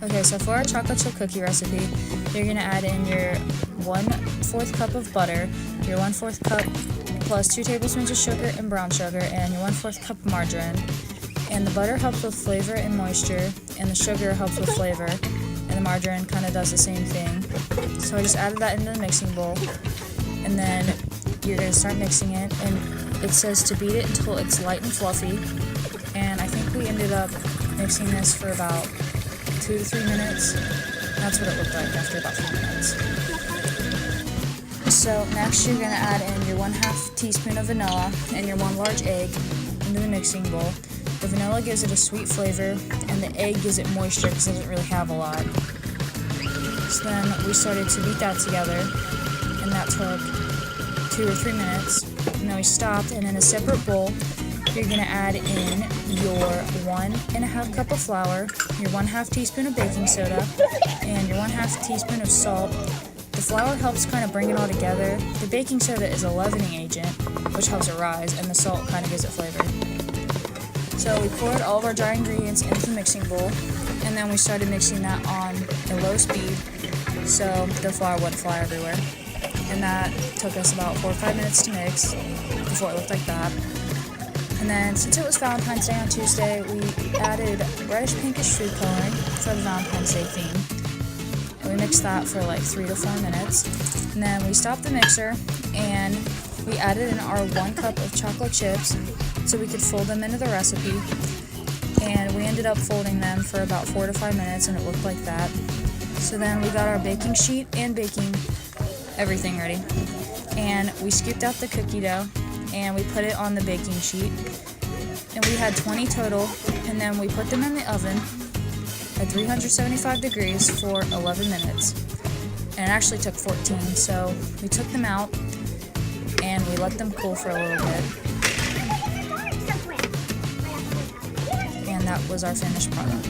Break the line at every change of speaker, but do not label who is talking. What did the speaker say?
Okay, so for our chocolate chip cookie recipe, you're going to add in your 1/4 cup of butter, your 1/4 cup plus 2 tablespoons of sugar and brown sugar, and your 1/4 cup of margarine. And the butter helps with flavor and moisture, and the sugar helps with flavor, and the margarine kind of does the same thing. So I just added that into the mixing bowl, and then you're going to start mixing it, and it says to beat it until it's light and fluffy, and I think we ended up mixing this for about 2 to 3 minutes. That's what it looked like after about 3 minutes. So next you're going to add in your 1/2 teaspoon of vanilla and your 1 large egg into the mixing bowl. The vanilla gives it a sweet flavor, and the egg gives it moisture because it doesn't really have a lot. So then we started to beat that together, and that took 2 or 3 minutes. And then we stopped, and in a separate bowl, you're going to add in your 1½ cup of flour, your 1/2 teaspoon of baking soda, and your 1/2 teaspoon of salt. The flour helps kind of bring it all together. The baking soda is a leavening agent, which helps it rise, and the salt kind of gives it flavor. So we poured all of our dry ingredients into the mixing bowl, and then we started mixing that on a low speed so the flour wouldn't fly everywhere. And that took us about 4 or 5 minutes to mix before it looked like that. And then since it was Valentine's Day on Tuesday, we added reddish pinkish food coloring for the Valentine's Day theme. And we mixed that for like 3 to 4 minutes. And then we stopped the mixer and we added in our 1 cup of chocolate chips so we could fold them into the recipe. And we ended up folding them for about 4 to 5 minutes, and it looked like that. So then we got our baking sheet and baking everything ready. And we scooped out the cookie dough and we put it on the baking sheet. And we had 20 total, and then we put them in the oven at 375 degrees for 11 minutes. And it actually took 14, so we took them out and we let them cool for a little bit. And that was our finished product.